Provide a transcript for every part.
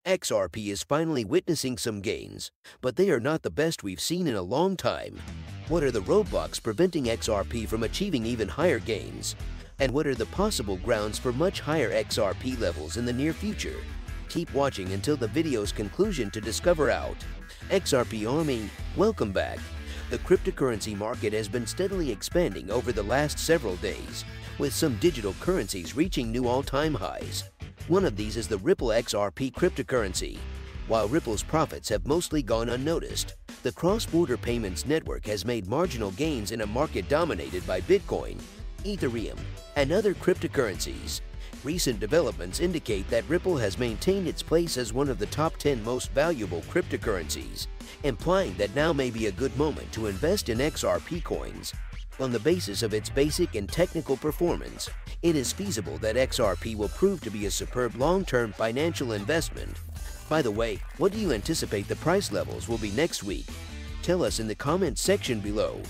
XRP is finally witnessing some gains, but they are not the best we've seen in a long time. What are the roadblocks preventing XRP from achieving even higher gains? And what are the possible grounds for much higher XRP levels in the near future? Keep watching until the video's conclusion to discover out. XRP Army, welcome back. The cryptocurrency market has been steadily expanding over the last several days, with some digital currencies reaching new all-time highs. One of these is the Ripple XRP cryptocurrency. While Ripple's profits have mostly gone unnoticed, the cross-border payments network has made marginal gains in a market dominated by Bitcoin, Ethereum, and other cryptocurrencies. Recent developments indicate that Ripple has maintained its place as one of the top 10 most valuable cryptocurrencies, implying that now may be a good moment to invest in XRP coins. On the basis of its basic and technical performance, it is feasible that XRP will prove to be a superb long-term financial investment. By the way, what do you anticipate the price levels will be next week? Tell us in the comments section below.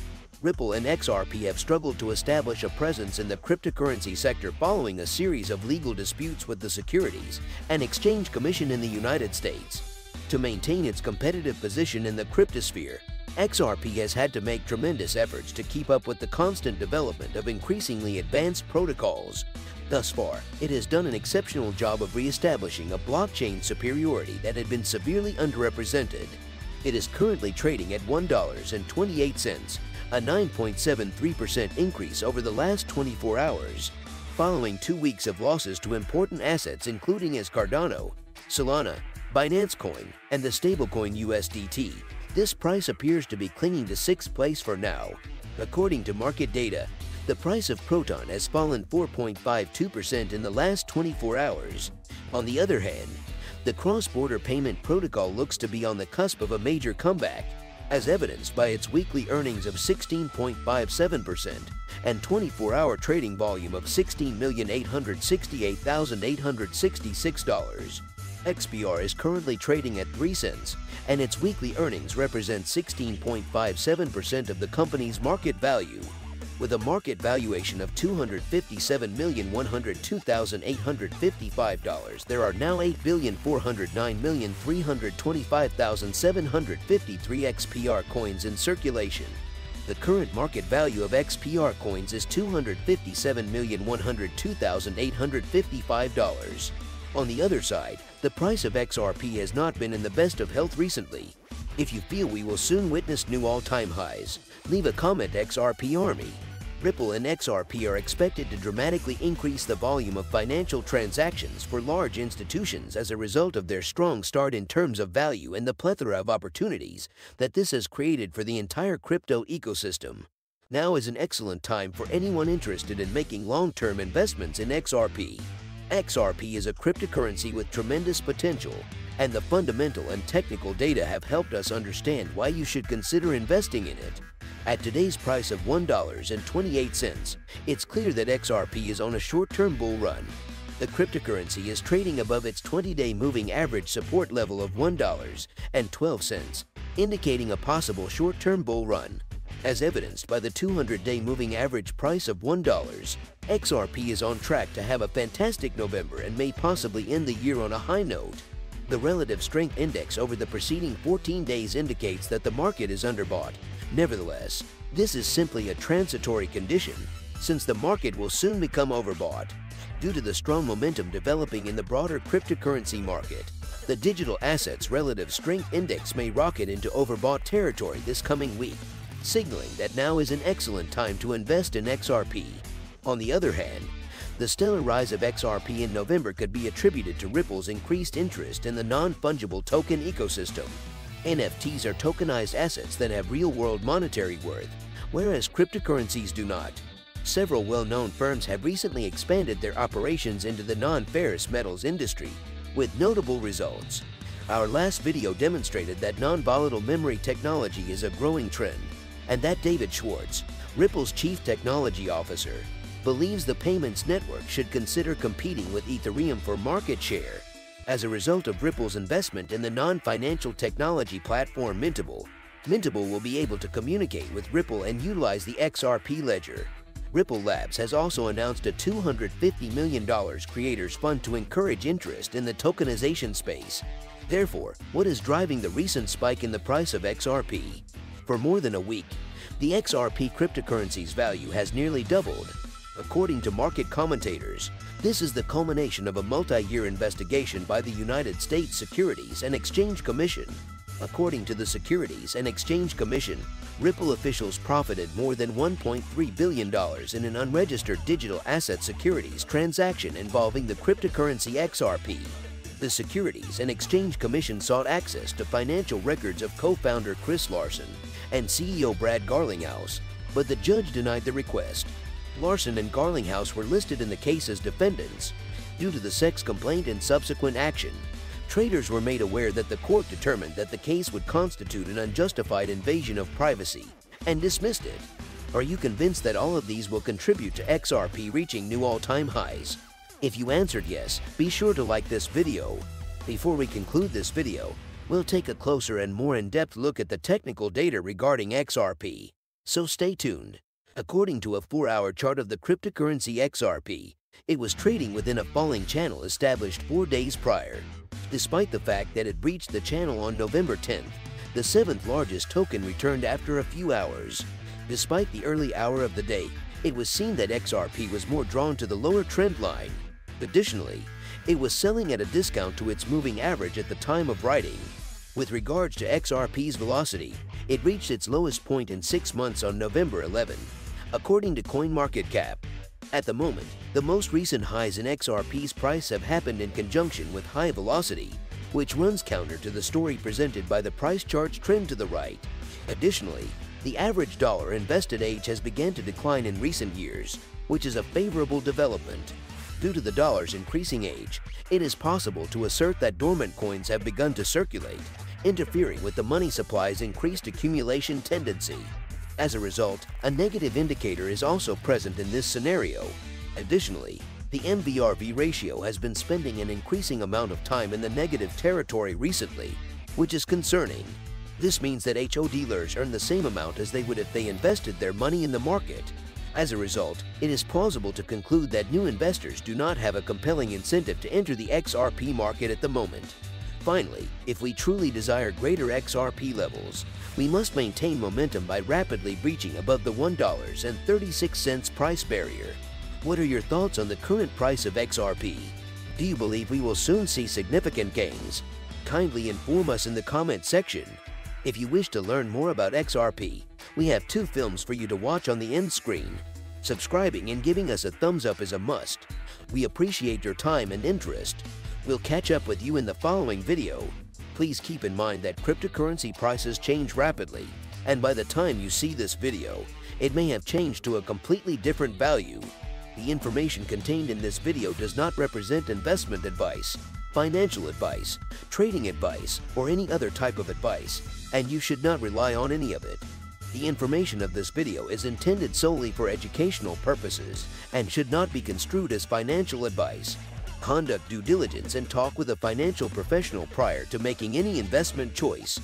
Ripple and XRP have struggled to establish a presence in the cryptocurrency sector following a series of legal disputes with the Securities and Exchange Commission in the United States. To maintain its competitive position in the cryptosphere, XRP has had to make tremendous efforts to keep up with the constant development of increasingly advanced protocols. Thus far, it has done an exceptional job of re-establishing a blockchain superiority that had been severely underrepresented. It is currently trading at $1.28, a 9.73% increase over the last 24 hours. Following 2 weeks of losses to important assets including as Cardano, Solana, Binance Coin, and the stablecoin USDT, this price appears to be clinging to 6th place for now. According to market data, the price of Proton has fallen 4.52% in the last 24 hours. On the other hand, the cross-border payment protocol looks to be on the cusp of a major comeback, as evidenced by its weekly earnings of 16.57% and 24-hour trading volume of $16,868,866. XPR is currently trading at 3 cents, and its weekly earnings represent 16.57% of the company's market value. With a market valuation of $257,102,855, there are now 8,409,325,753 XPR coins in circulation. The current market value of XPR coins is $257,102,855. On the other side, the price of XRP has not been in the best of health recently. If you feel we will soon witness new all-time highs, leave a comment XRP Army. Ripple and XRP are expected to dramatically increase the volume of financial transactions for large institutions as a result of their strong start in terms of value and the plethora of opportunities that this has created for the entire crypto ecosystem. Now is an excellent time for anyone interested in making long-term investments in XRP. XRP is a cryptocurrency with tremendous potential, and the fundamental and technical data have helped us understand why you should consider investing in it. At today's price of $1.28, it's clear that XRP is on a short-term bull run. The cryptocurrency is trading above its 20-day moving average support level of $1.12, indicating a possible short-term bull run. As evidenced by the 200-day moving average price of $1, XRP is on track to have a fantastic November and may possibly end the year on a high note. The relative strength index over the preceding 14 days indicates that the market is underbought. Nevertheless, this is simply a transitory condition, since the market will soon become overbought. Due to the strong momentum developing in the broader cryptocurrency market, the digital assets relative strength index may rocket into overbought territory this coming week, signaling that now is an excellent time to invest in XRP. On the other hand, the stellar rise of XRP in November could be attributed to Ripple's increased interest in the non-fungible token ecosystem. NFTs are tokenized assets that have real-world monetary worth, whereas cryptocurrencies do not. Several well-known firms have recently expanded their operations into the non-ferrous metals industry, with notable results. Our last video demonstrated that non-volatile memory technology is a growing trend, and that David Schwartz, Ripple's Chief Technology Officer, believes the payments network should consider competing with Ethereum for market share. As a result of Ripple's investment in the non-financial technology platform Mintable, Mintable will be able to communicate with Ripple and utilize the XRP ledger. Ripple Labs has also announced a $250 million creators fund to encourage interest in the tokenization space. Therefore, what is driving the recent spike in the price of XRP? For more than a week, the XRP cryptocurrency's value has nearly doubled. According to market commentators, this is the culmination of a multi-year investigation by the United States Securities and Exchange Commission. According to the Securities and Exchange Commission, Ripple officials profited more than $1.3 billion in an unregistered digital asset securities transaction involving the cryptocurrency XRP. The Securities and Exchange Commission sought access to financial records of co-founder Chris Larsen and CEO Brad Garlinghouse, but the judge denied the request. Larsen and Garlinghouse were listed in the case as defendants. Due to the sex complaint and subsequent action, traders were made aware that the court determined that the case would constitute an unjustified invasion of privacy and dismissed it. Are you convinced that all of these will contribute to XRP reaching new all-time highs? If you answered yes, be sure to like this video. Before we conclude this video, we'll take a closer and more in-depth look at the technical data regarding XRP. So stay tuned. According to a 4-hour chart of the cryptocurrency XRP, it was trading within a falling channel established 4 days prior. Despite the fact that it breached the channel on November 10th, the 7th largest token returned after a few hours. Despite the early hour of the day, it was seen that XRP was more drawn to the lower trend line. Additionally, it was selling at a discount to its moving average at the time of writing. With regards to XRP's velocity, it reached its lowest point in 6 months on November 11, according to CoinMarketCap. At the moment, the most recent highs in XRP's price have happened in conjunction with high velocity, which runs counter to the story presented by the price chart's trend to the right. Additionally, the average dollar invested age has begun to decline in recent years, which is a favorable development. Due to the dollar's increasing age, it is possible to assert that dormant coins have begun to circulate, interfering with the money supply's increased accumulation tendency. As a result, a negative indicator is also present in this scenario. Additionally, the MVRV ratio has been spending an increasing amount of time in the negative territory recently, which is concerning. This means that HO dealers earn the same amount as they would if they invested their money in the market. As a result, it is plausible to conclude that new investors do not have a compelling incentive to enter the XRP market at the moment. Finally, if we truly desire greater XRP levels, we must maintain momentum by rapidly breaching above the $1.36 price barrier. What are your thoughts on the current price of XRP? Do you believe we will soon see significant gains? Kindly inform us in the comment section. If you wish to learn more about XRP, we have 2 films for you to watch on the end screen. Subscribing and giving us a thumbs up is a must. We appreciate your time and interest. We'll catch up with you in the following video. Please keep in mind that cryptocurrency prices change rapidly, and by the time you see this video, it may have changed to a completely different value. The information contained in this video does not represent investment advice, financial advice, trading advice, or any other type of advice, and you should not rely on any of it. The information of this video is intended solely for educational purposes and should not be construed as financial advice. Conduct due diligence and talk with a financial professional prior to making any investment choice.